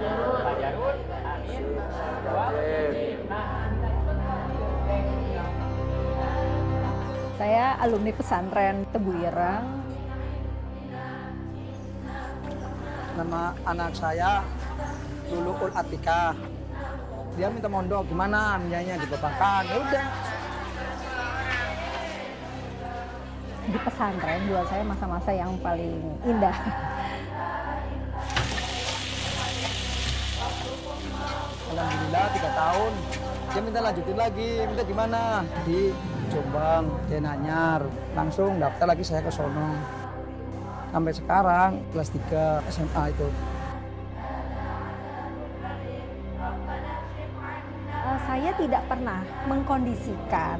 Pak Jarud, amin. Saya alumni pesantren Tebu Ireng. Nama anak saya Luluul Atika. Dia minta mondok, gimana minjanya dibebankan, ya udah. Di pesantren buat saya masa-masa yang paling indah. Alhamdulillah 3 tahun. Dia minta lanjutin lagi, minta di mana? Di Jombang, dia Nanyar. Langsung daftar lagi saya ke sono. Sampai sekarang kelas 3 SMA itu. Saya tidak pernah mengkondisikan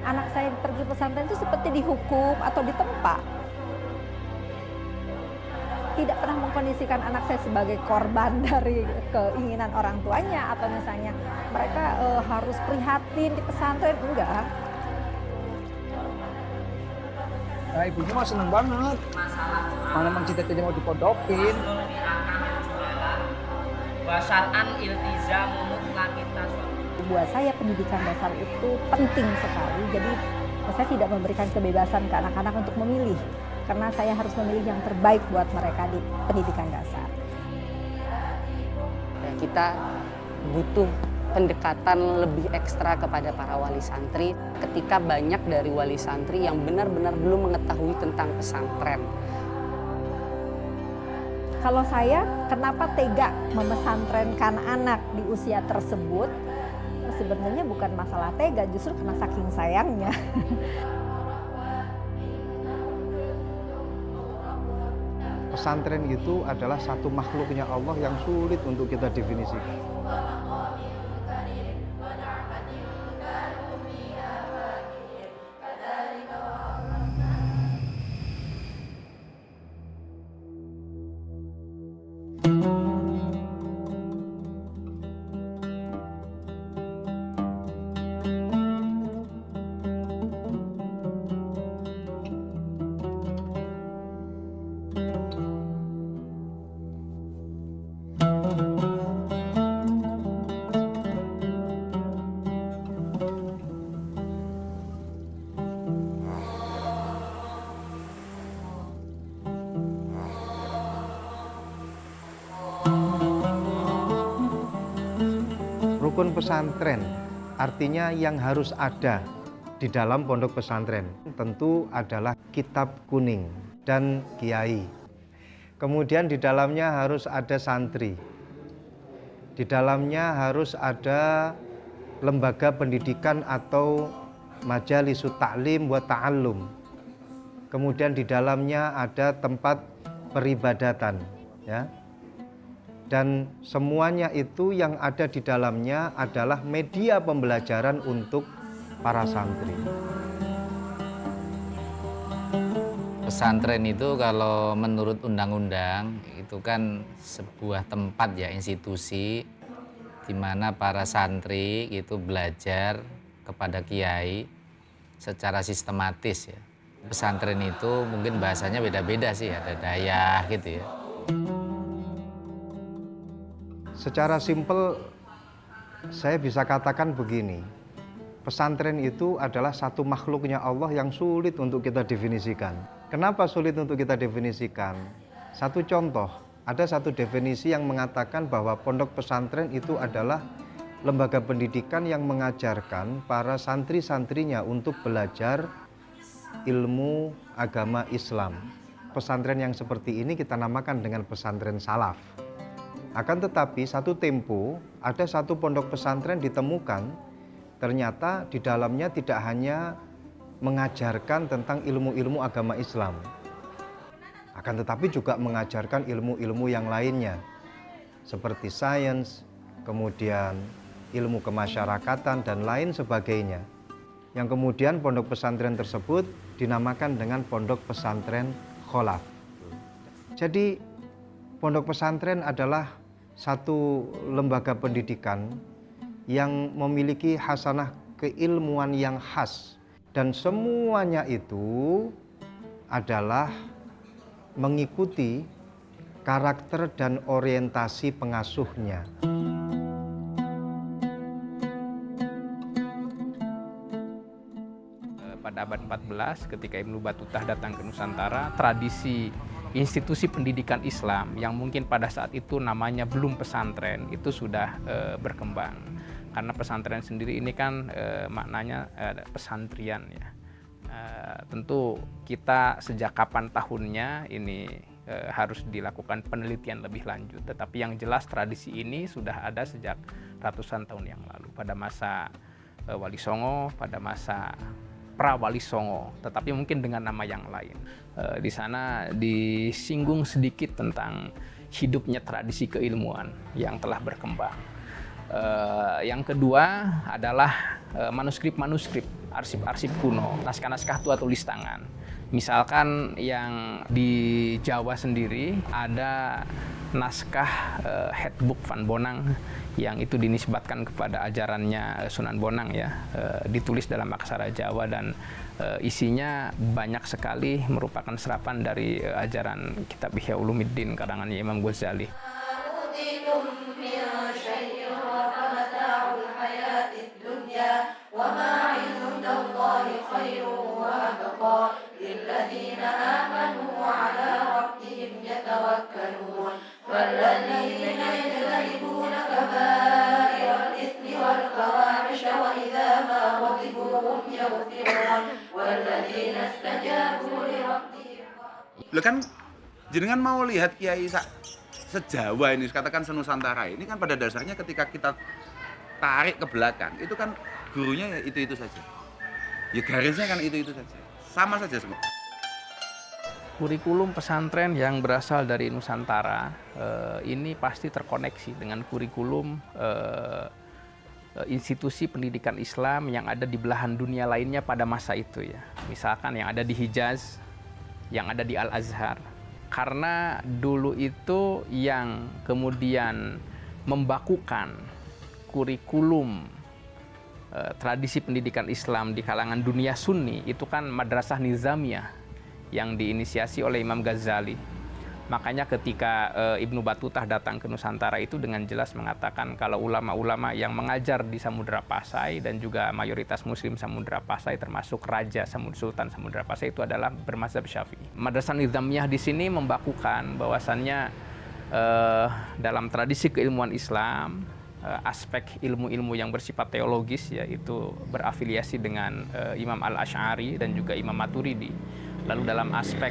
anak saya pergi pesantren itu seperti dihukum atau ditempa. Tidak pernah mengkondisikan anak saya sebagai korban dari keinginan orang tuanya atau misalnya mereka harus prihatin di pesantren, enggak. Nah, ibunya mah seneng banget. Mana emang cita-cita mau dipondokin. Basar'an iltizamu mutlaqit tasawwuf. Buat saya pendidikan dasar itu penting sekali. Jadi saya tidak memberikan kebebasan ke anak-anak untuk memilih. Karena saya harus memilih yang terbaik buat mereka di pendidikan dasar. Kita butuh pendekatan lebih ekstra kepada para wali santri ketika banyak dari wali santri yang benar-benar belum mengetahui tentang pesantren. Kalau saya, kenapa tega memesantrenkan anak di usia tersebut? Sebenarnya bukan masalah tega, justru karena saking sayangnya. Pesantren itu adalah satu makhluknya Allah yang sulit untuk kita definisikan. Rukun pesantren artinya yang harus ada di dalam pondok pesantren tentu adalah kitab kuning dan kiai. Kemudian di dalamnya harus ada santri. Di dalamnya harus ada lembaga pendidikan atau majalisut ta'lim wa ta'allum. Kemudian di dalamnya ada tempat peribadatan, ya. Dan semuanya itu yang ada di dalamnya adalah media pembelajaran untuk para santri. Pesantren itu kalau menurut undang-undang itu kan sebuah tempat ya, institusi di mana para santri itu belajar kepada kiai secara sistematis ya. Pesantren itu mungkin bahasanya beda-beda sih, ada dayah gitu ya. Secara simpel saya bisa katakan begini, pesantren itu adalah satu makhluknya Allah yang sulit untuk kita definisikan. Kenapa sulit untuk kita definisikan? Satu contoh, ada satu definisi yang mengatakan bahwa pondok pesantren itu adalah lembaga pendidikan yang mengajarkan para santri-santrinya untuk belajar ilmu agama Islam. Pesantren yang seperti ini kita namakan dengan pesantren salaf. Akan tetapi satu tempo ada satu pondok pesantren ditemukan, ternyata di dalamnya tidak hanya mengajarkan tentang ilmu-ilmu agama Islam, akan tetapi juga mengajarkan ilmu-ilmu yang lainnya seperti sains, kemudian ilmu kemasyarakatan dan lain sebagainya, yang kemudian pondok pesantren tersebut dinamakan dengan pondok pesantren Kholaf. Jadi pondok pesantren adalah satu lembaga pendidikan yang memiliki hasanah keilmuan yang khas, dan semuanya itu adalah mengikuti karakter dan orientasi pengasuhnya. Pada abad 14 ketika Ibnu Battuta datang ke Nusantara, tradisi institusi pendidikan Islam yang mungkin pada saat itu namanya belum pesantren itu sudah berkembang. Karena pesantren sendiri ini kan maknanya pesantrian ya. Tentu kita sejak kapan tahunnya ini harus dilakukan penelitian lebih lanjut. Tetapi yang jelas tradisi ini sudah ada sejak ratusan tahun yang lalu. Pada masa Wali Songo, pada masa Pra-Wali Songo, tetapi mungkin dengan nama yang lain. Di sana disinggung sedikit tentang hidupnya tradisi keilmuan yang telah berkembang. Yang kedua adalah manuskrip-manuskrip, arsip-arsip kuno, naskah-naskah tua tulis tangan. Misalkan yang di Jawa sendiri ada naskah Handbook Van Bonang yang itu dinisbatkan kepada ajarannya Sunan Bonang ya, ditulis dalam aksara Jawa dan isinya banyak sekali merupakan serapan dari ajaran kitab Ihya Ulumuddin karangannya Imam Ghazali. Loh kan jenengan mau lihat kiai sejawa ini, katakan senusantara ini kan pada dasarnya ketika kita tarik ke belakang itu kan gurunya ya itu saja, ya garisnya kan itu saja, sama saja semua. Kurikulum pesantren yang berasal dari Nusantara ini pasti terkoneksi dengan kurikulum institusi pendidikan Islam yang ada di belahan dunia lainnya pada masa itu ya. Misalkan yang ada di Hijaz, yang ada di Al-Azhar. Karena dulu itu yang kemudian membakukan kurikulum tradisi pendidikan Islam di kalangan dunia Sunni itu kan Madrasah Nizamiyah yang diinisiasi oleh Imam Ghazali. Makanya ketika Ibnu Battuta datang ke Nusantara itu dengan jelas mengatakan kalau ulama-ulama yang mengajar di Samudra Pasai dan juga mayoritas muslim Samudra Pasai termasuk Raja Sultan Samudra Pasai itu adalah bermazhab Syafi'i. Madrasah Nizamiyah di sini membakukan bahwasannya dalam tradisi keilmuan Islam aspek ilmu-ilmu yang bersifat teologis yaitu berafiliasi dengan Imam Al-Asy'ari dan juga Imam Maturidi. Lalu dalam aspek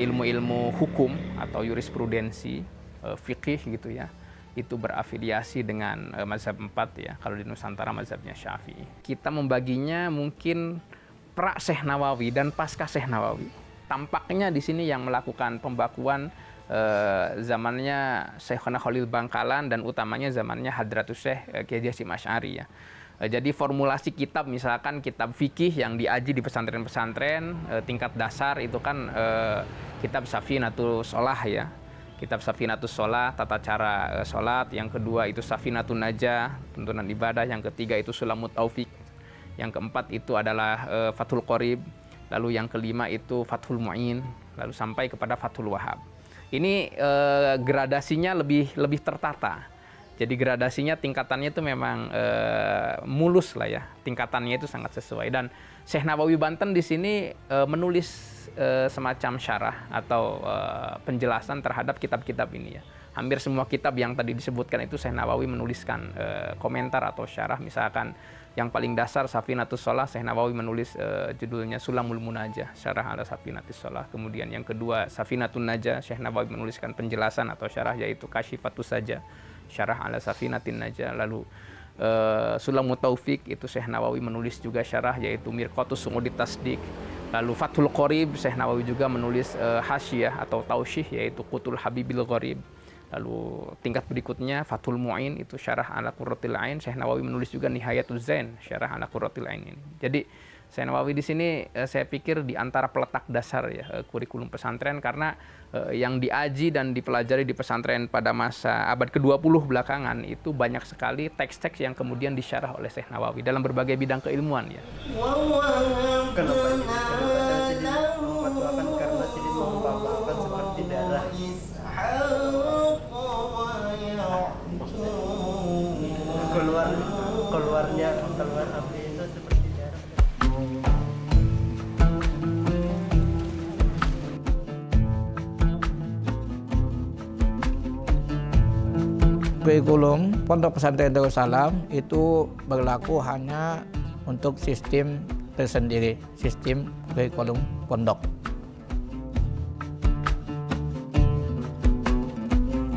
ilmu-ilmu hukum atau jurisprudensi, fikih gitu ya, itu berafiliasi dengan mazhab 4 ya, kalau di Nusantara mazhabnya Syafi'i. Kita membaginya mungkin pra Syekh Nawawi dan pasca Syekh Nawawi. Tampaknya di sini yang melakukan pembakuan zamannya Syekhana Khalil Bangkalan dan utamanya zamannya Hadratus Syekh Kiai Hasyim Asy'ari ya. Jadi formulasi kitab misalkan kitab fikih yang diaji di pesantren-pesantren tingkat dasar itu kan kitab Safinatus Shalah ya. Kitab Safinatus Shalah tata cara salat, yang kedua itu Safinatun Najah tuntunan ibadah, yang ketiga itu Sulamut Taufik, yang keempat itu adalah Fathul Qorib, lalu yang kelima itu Fathul Mu'in, lalu sampai kepada Fathul Wahhab. Ini gradasinya lebih tertata. Jadi gradasinya tingkatannya itu memang mulus lah ya, tingkatannya itu sangat sesuai. Dan Syekh Nawawi Banten di sini menulis semacam syarah atau penjelasan terhadap kitab-kitab ini ya. Hampir semua kitab yang tadi disebutkan itu Syekh Nawawi menuliskan komentar atau syarah. Misalkan yang paling dasar Safinatus Shalah, Syekh Nawawi menulis judulnya Sulamul Munajah, syarah ala Safinatus Shalah. Kemudian yang kedua Safinatun Najah, Syekh Nawawi menuliskan penjelasan atau syarah yaitu Kasyifatus Saja, syarah ala Safinatin Najah. Lalu Sulamut Taufik itu Syekh Nawawi menulis juga syarah yaitu Mirqatus Su'udit Tasdiq. Lalu Fathul Qorib Syekh Nawawi juga menulis hasyiyah atau tausyih yaitu Qutul Habibil Gharib. Lalu tingkat berikutnya Fathul Mu'in itu syarah ala Qurratil Ain, Syekh Nawawi menulis juga Nihayatuz Zain, syarah ala Qurratil Ain ini. Jadi Syekh Nawawi di sini saya pikir di antara peletak dasar ya kurikulum pesantren, karena yang diaji dan dipelajari di pesantren pada masa abad ke-20 belakangan itu banyak sekali teks-teks yang kemudian disyarah oleh Syekh Nawawi dalam berbagai bidang keilmuan ya. Kenapa ini? Kenapa Sidin memfatwakan karena Sidin membahasakan seperti darah keluar api itu seperti darah. Kurikulum Pondok Pesantren Darussalam itu berlaku hanya untuk sistem tersendiri, sistem kurikulum pondok.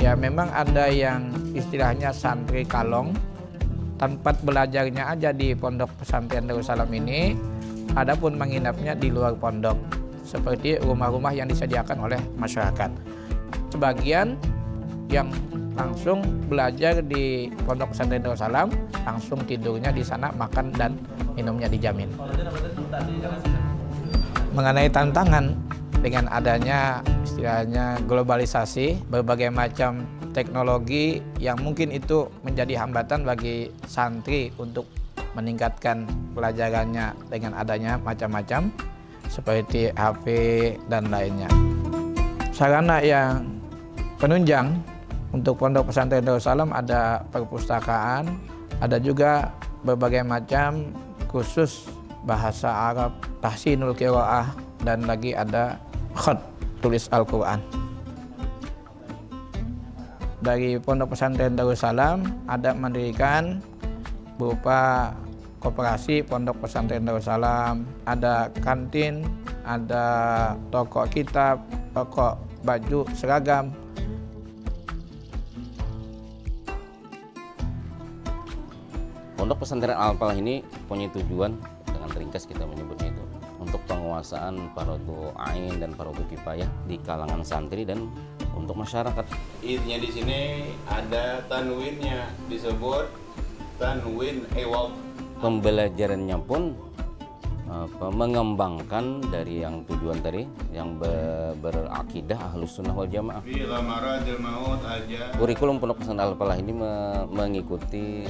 Ya memang ada yang istilahnya santri kalong, tempat belajarnya aja di Pondok Pesantren Darussalam ini, adapun menginapnya di luar pondok, seperti rumah-rumah yang disediakan oleh masyarakat. Sebagian yang langsung belajar di Pondok Pesantren Darussalam, langsung tidurnya di sana, makan dan minumnya dijamin. Mengenai tantangan dengan adanya istilahnya globalisasi, berbagai macam teknologi yang mungkin itu menjadi hambatan bagi santri untuk meningkatkan pelajarannya dengan adanya macam-macam seperti HP dan lainnya. Sarana yang penunjang untuk Pondok Pesantren Darussalam ada perpustakaan, ada juga berbagai macam kursus bahasa Arab, tahsinul qiraah, dan lagi ada khat, tulis Al-Quran. Dari Pondok Pesantren Darussalam ada mendirikan berupa koperasi Pondok Pesantren Darussalam, ada kantin, ada toko kitab, toko baju seragam. Pondok Pesantren Al-Falah ini punya tujuan, dengan ringkas kita menyebutnya itu, untuk penguasaan Fardhu Ain dan Fardhu Kifayah di kalangan santri dan untuk masyarakat. Idnya di sini ada tanwinnya, disebut tanwin iwad. Pembelajarannya pun mengembangkan dari yang tujuan tadi, yang berakidah Ahlus Sunnah wal Jamaah. Kurikulum Pondok Pesantren Al-Falah ini mengikuti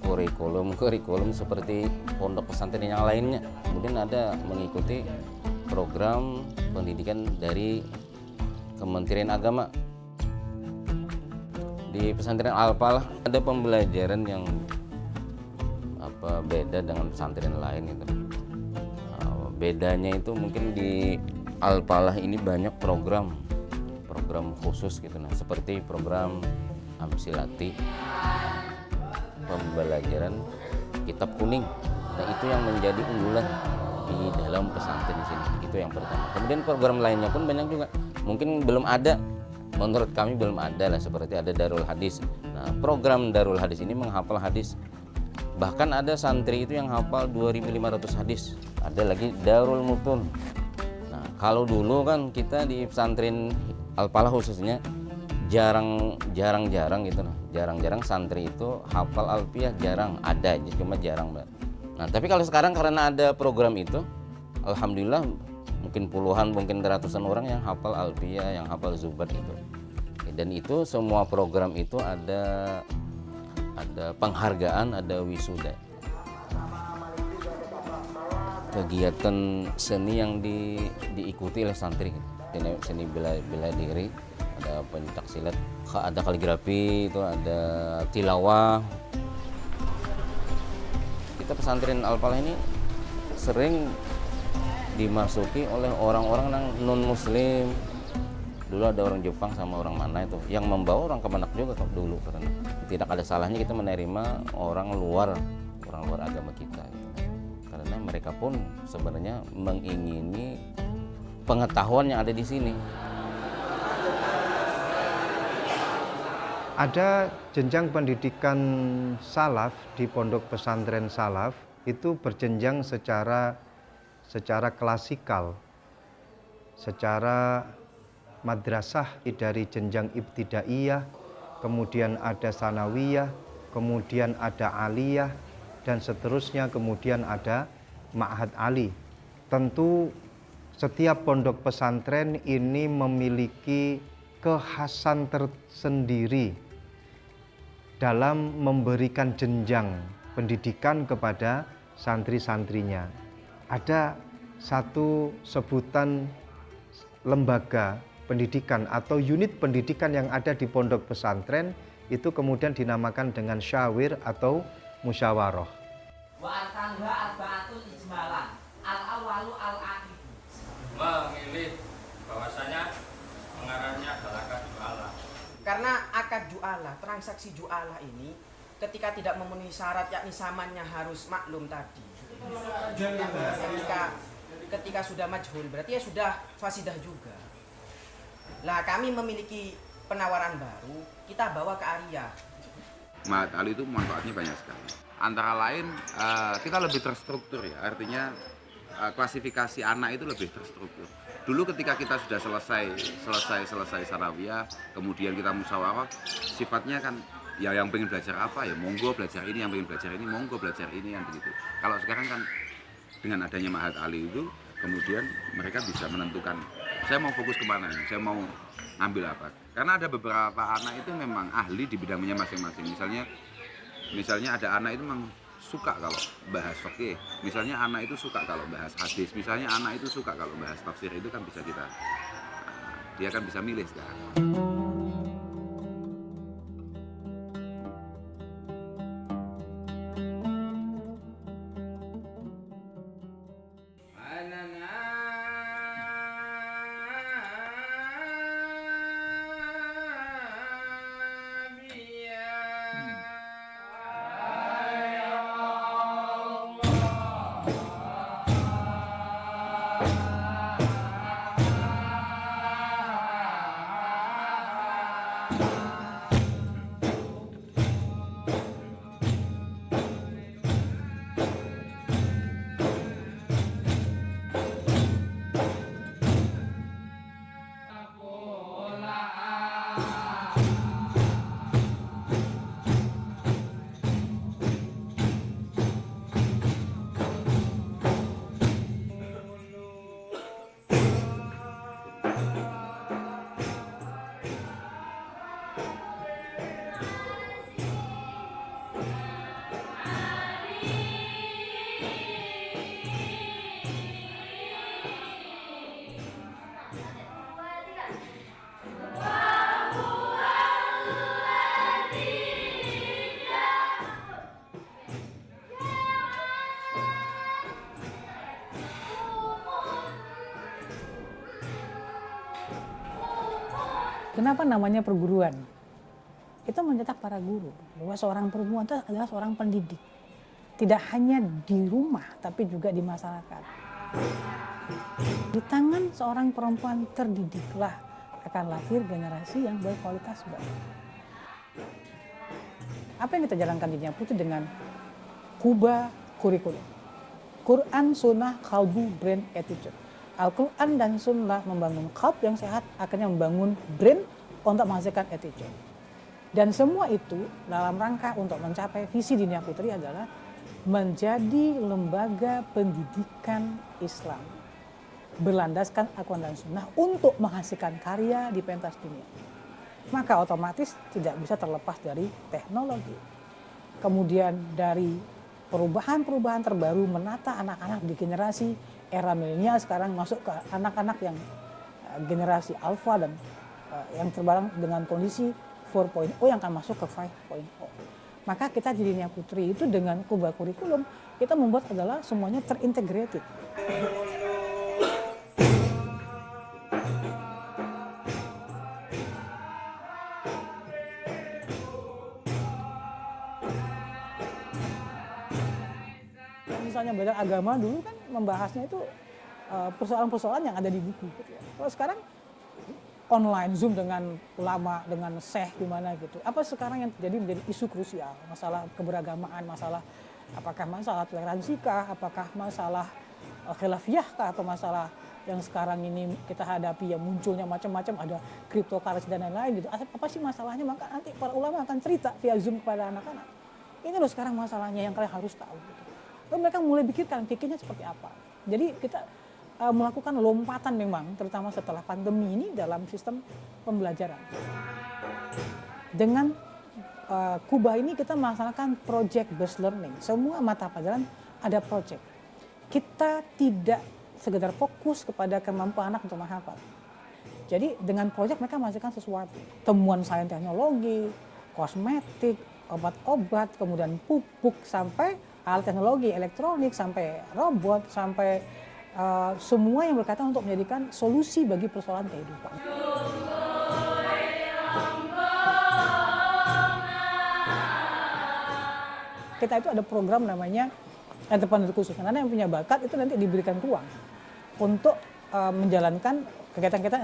kurikulum seperti pondok pesantren yang lainnya. Kemudian ada mengikuti program pendidikan dari Kementerian Agama. Di pesantren Al-Falah ada pembelajaran yang beda dengan pesantren lain itu. Bedanya itu mungkin di Al-Falah ini banyak program khusus gitu, nah seperti program Amsilati, pembelajaran kitab kuning. Nah itu yang menjadi unggulan di dalam pesantren di sini. Itu yang pertama. Kemudian program lainnya pun banyak juga. Mungkin belum ada, menurut kami belum ada lah, seperti ada Darul Hadis. Nah program Darul Hadis ini menghafal hadis. Bahkan ada santri itu yang hafal 2.500 hadis. Ada lagi Darul Mutun. Nah kalau dulu kan kita di pesantren Al-Falah khususnya jarang-jarang gitu, jarang-jarang santri itu hafal alfiyah, jarang, ada aja cuma jarang, Mbak. Nah tapi kalau sekarang karena ada program itu, alhamdulillah mungkin puluhan, mungkin ratusan orang yang hafal alfiyah, yang hafal zubat itu. Dan itu semua program itu ada penghargaan, ada wisuda. Kegiatan seni yang diikuti oleh santri, seni bela diri, ada pencak silat, ada kaligrafi, itu ada tilawah. Kita pesantren Al-Falah ini sering dimasuki oleh orang-orang yang non muslim. Dulu ada orang Jepang sama orang mana itu yang membawa orang Kemenak juga dulu, karena tidak ada salahnya kita menerima orang luar agama kita gitu. Karena mereka pun sebenarnya mengingini pengetahuan yang ada di sini. Ada jenjang pendidikan salaf di Pondok Pesantren Salaf itu berjenjang secara klasikal, secara madrasah dari jenjang ibtidaiyah, kemudian ada sanawiyah, kemudian ada aliyah, dan seterusnya, kemudian ada ma'had ali. Tentu setiap pondok pesantren ini memiliki kekhasan tersendiri dalam memberikan jenjang pendidikan kepada santri-santrinya. Ada satu sebutan lembaga pendidikan atau unit pendidikan yang ada di pondok pesantren, itu kemudian dinamakan dengan syawir atau musyawarah. Wa arkanuha arba'atun ijmalan. Al-awwalu al-aqid. Memilih bahwasanya pengarangnya adalah akad jualah. Karena akad jualah, transaksi jualah ini ketika tidak memenuhi syarat yakni samannya harus maklum tadi. Ketika sudah majhul berarti ya sudah fasidah juga. Lah kami memiliki penawaran baru, kita bawa ke Arya. Mahat Ali itu manfaatnya banyak sekali. Antara lain kita lebih terstruktur ya, artinya klasifikasi anak itu lebih terstruktur. Dulu ketika kita sudah selesai sarawiyah, kemudian kita musyawarah, sifatnya kan ya yang pengen belajar apa ya monggo belajar ini, yang pengen belajar ini monggo belajar ini, yang begitu. Kalau sekarang kan dengan adanya Mahat Ali itu, kemudian mereka bisa menentukan saya mau fokus kemana, saya mau ambil apa. Karena ada beberapa anak itu memang ahli di bidangnya masing-masing. Misalnya ada anak itu memang suka kalau bahas fikih, misalnya anak itu suka kalau bahas hadis, misalnya anak itu suka kalau bahas tafsir, itu kan bisa dia kan bisa milih sekarang. Kenapa namanya perguruan? Itu mencetak para guru, bahwa seorang perempuan itu adalah seorang pendidik. Tidak hanya di rumah, tapi juga di masyarakat. Di tangan seorang perempuan terdidiklah akan lahir generasi yang berkualitas baik. Apa yang kita jalankan di Dinia Putri dengan Kuba kurikulum? Quran, Sunnah, Qalbu, Brain, Attitude. Al-Quran dan Sunnah membangun qalb yang sehat, akhirnya membangun brain untuk menghasilkan attitude. Dan semua itu dalam rangka untuk mencapai visi Dinia Putri adalah menjadi lembaga pendidikan Islam berlandaskan Al-Quran dan Sunnah untuk menghasilkan karya di pentas dunia. Maka otomatis tidak bisa terlepas dari teknologi. Kemudian dari perubahan-perubahan terbaru menata anak-anak di generasi era milenial sekarang masuk ke anak-anak yang generasi alpha dan yang terbareng dengan kondisi 4.0 yang akan masuk ke 5.0. Maka kita di Dinia Putri itu dengan Kuba kurikulum kita membuat adalah semuanya terintegrated. Misalnya belajar agama dulu kan membahasnya itu persoalan-persoalan yang ada di buku. Gitu ya. Kalau sekarang online Zoom dengan ulama, dengan syekh gimana gitu. Apa sekarang yang terjadi menjadi isu krusial, masalah keberagamaan, masalah apakah masalah toleransi kah, apakah masalah khilafiyah kah, atau masalah yang sekarang ini kita hadapi yang munculnya macam-macam, ada cryptocurrency dan lain-lain gitu. Apa sih masalahnya? Maka nanti para ulama akan cerita via Zoom kepada anak-anak. Ini loh sekarang masalahnya yang kalian harus tahu gitu. Lalu mereka mulai pikirnya seperti apa. Jadi kita melakukan lompatan memang, terutama setelah pandemi ini dalam sistem pembelajaran. Dengan Kuba ini kita melaksanakan project based learning. Semua mata pelajaran ada project. Kita tidak sekedar fokus kepada kemampuan anak untuk menghafal. Jadi dengan project mereka menghasilkan sesuatu. Temuan sains teknologi, kosmetik, obat-obat, kemudian pupuk, sampai alat teknologi, elektronik, sampai robot, sampai semua yang berkaitan untuk menjadikan solusi bagi persoalan kehidupan. Kita itu ada program namanya entrepreneur khusus. Karena yang punya bakat itu nanti diberikan ruang untuk menjalankan kegiatan-kegiatan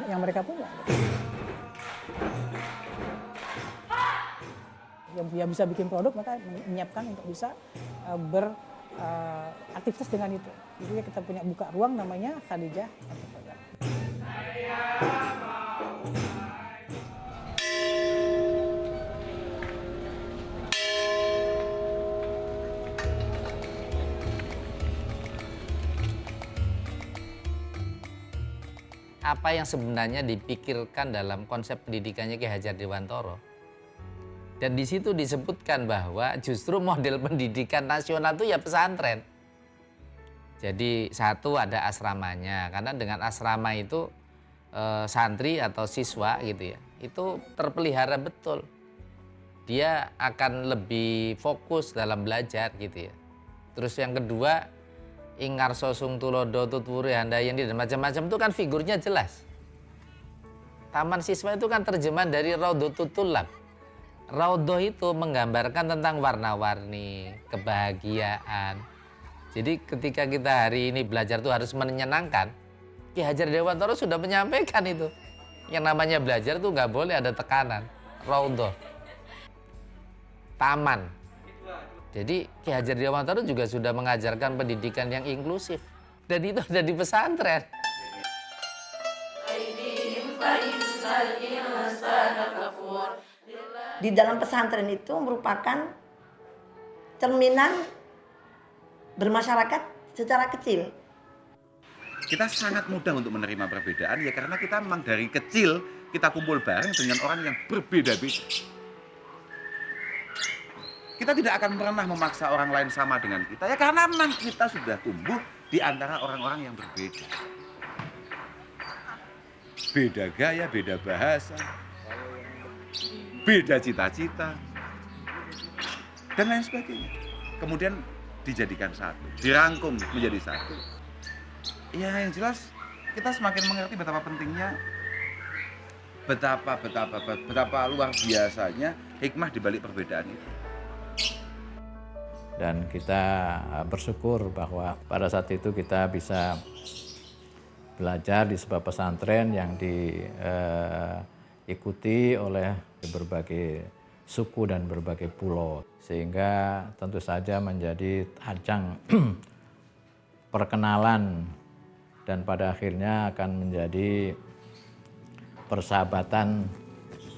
yang mereka punya. Yang bisa bikin produk, maka menyiapkan untuk bisa beraktivitas dengan itu. Jadi kita punya buka ruang namanya Khadijah Entrepreneur. Apa yang sebenarnya dipikirkan dalam konsep pendidikannya Ki Hajar Dewantara. Dan di situ disebutkan bahwa justru model pendidikan nasional itu ya pesantren. Jadi satu ada asramanya, karena dengan asrama itu santri atau siswa gitu ya, itu terpelihara betul. Dia akan lebih fokus dalam belajar gitu ya. Terus yang kedua, Ingarso sung tulodo tutwuri handayani dan macam-macam itu kan figurnya jelas. Taman siswa itu kan terjemahan dari Raudhatul Tulab. Raudhah itu menggambarkan tentang warna-warni, kebahagiaan. Jadi ketika kita hari ini belajar itu harus menyenangkan, Ki Hajar Dewantara sudah menyampaikan itu. Yang namanya belajar itu nggak boleh ada tekanan. Raudhah, taman. Jadi Ki Hajar Dewantara juga sudah mengajarkan pendidikan yang inklusif. Dan itu ada di pesantren. Di dalam pesantren itu merupakan cerminan bermasyarakat secara kecil. Kita sangat mudah untuk menerima perbedaan ya karena kita memang dari kecil kita kumpul bareng dengan orang yang berbeda-beda. Kita tidak akan pernah memaksa orang lain sama dengan kita ya karena memang kita sudah tumbuh di antara orang-orang yang berbeda. Beda gaya, beda bahasa, beda cita-cita, dan lain sebagainya. Kemudian dijadikan satu, dirangkum menjadi satu. Ya yang jelas kita semakin mengerti betapa pentingnya, betapa luar biasanya hikmah di balik perbedaan itu. Dan kita bersyukur bahwa pada saat itu kita bisa belajar di sebuah pesantren yang diikuti oleh berbagai suku dan berbagai pulau. Sehingga tentu saja menjadi ajang perkenalan dan pada akhirnya akan menjadi persahabatan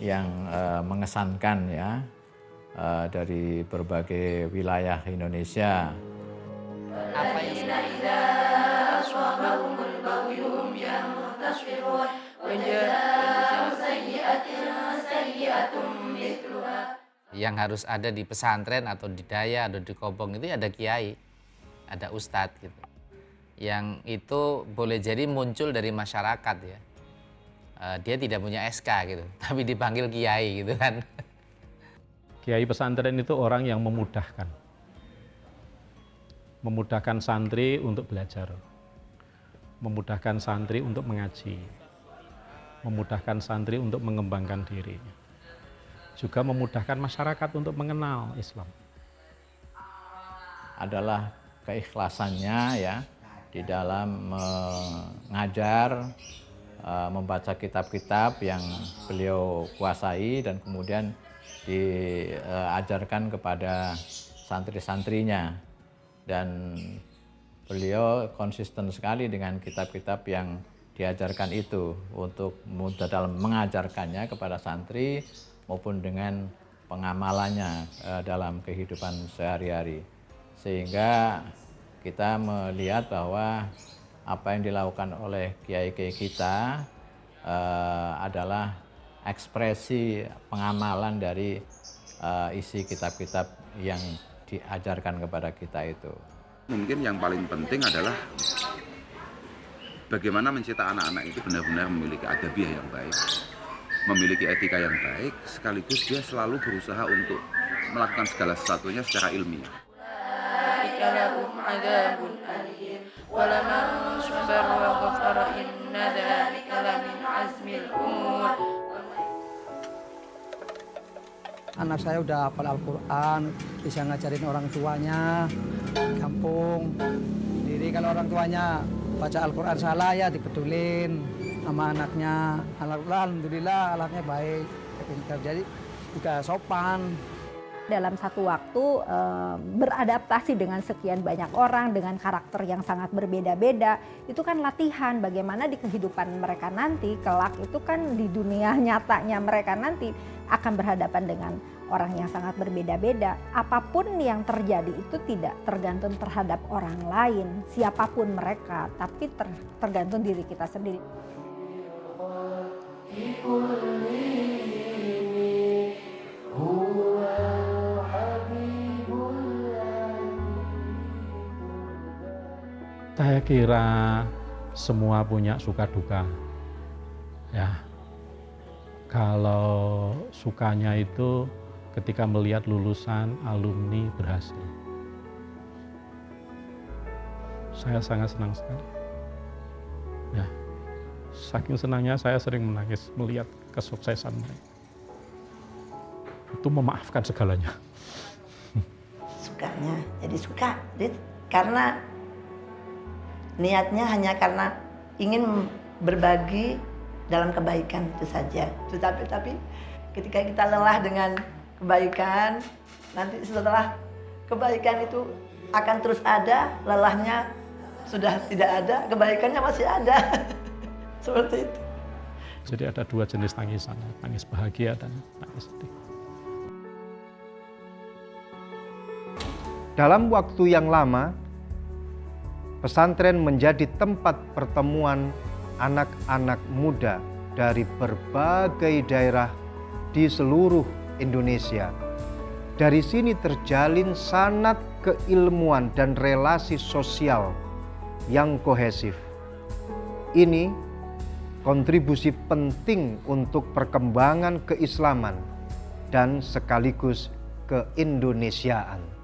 yang mengesankan ya. Dari berbagai wilayah Indonesia. Apa yang yang harus ada di pesantren atau di daya atau di kobong itu ada kiai, ada ustadz gitu. Yang itu boleh jadi muncul dari masyarakat ya. Dia tidak punya SK gitu, tapi dipanggil kiai gitu kan. Kiai pesantren itu orang yang memudahkan santri untuk belajar, memudahkan santri untuk mengaji, memudahkan santri untuk mengembangkan diri, juga memudahkan masyarakat untuk mengenal Islam. Adalah keikhlasannya ya di dalam mengajar, membaca kitab-kitab yang beliau kuasai dan kemudian diajarkan kepada santri-santrinya, dan beliau konsisten sekali dengan kitab-kitab yang diajarkan itu untuk dalam mengajarkannya kepada santri maupun dengan pengamalannya dalam kehidupan sehari-hari, sehingga kita melihat bahwa apa yang dilakukan oleh kiai-kiai kita adalah ekspresi pengamalan dari isi kitab-kitab yang diajarkan kepada kita itu. Mungkin yang paling penting adalah bagaimana mencetak anak-anak itu benar-benar memiliki adabiah yang baik, memiliki etika yang baik, sekaligus dia selalu berusaha untuk melakukan segala sesuatunya secara ilmiah. لهم عذاب أليم ولمن صبر وغفر إن ذلك لمن عزم الأمور. Anak saya udah hafal Al-Quran, bisa ngajarin orang tuanya di kampung. Jadi kalau orang tuanya baca Al-Quran salah ya dibetulin sama anaknya. Alhamdulillah anaknya baik, pintar, jadi juga sopan. Dalam satu waktu beradaptasi dengan sekian banyak orang dengan karakter yang sangat berbeda-beda, itu kan latihan bagaimana di kehidupan mereka nanti kelak, itu kan di dunia nyatanya mereka nanti akan berhadapan dengan orang yang sangat berbeda-beda. Apapun yang terjadi itu tidak tergantung terhadap orang lain, siapapun mereka, tapi tergantung diri kita sendiri. Saya kira semua punya suka duka. Ya. Kalau sukanya itu ketika melihat lulusan alumni berhasil. Saya sangat senang sekali. Ya. Saking senangnya saya sering menangis melihat kesuksesan mereka. Itu memaafkan segalanya. Sukanya, jadi suka, karena niatnya hanya karena ingin berbagi dalam kebaikan itu saja. Tapi ketika kita lelah dengan kebaikan, nanti setelah kebaikan itu akan terus ada, lelahnya sudah tidak ada, kebaikannya masih ada. Seperti itu. Jadi ada dua jenis tangisan, tangis bahagia dan tangis sedih. Dalam waktu yang lama, pesantren menjadi tempat pertemuan anak-anak muda dari berbagai daerah di seluruh Indonesia. Dari sini terjalin sanad keilmuan dan relasi sosial yang kohesif. Ini kontribusi penting untuk perkembangan keislaman dan sekaligus keindonesiaan.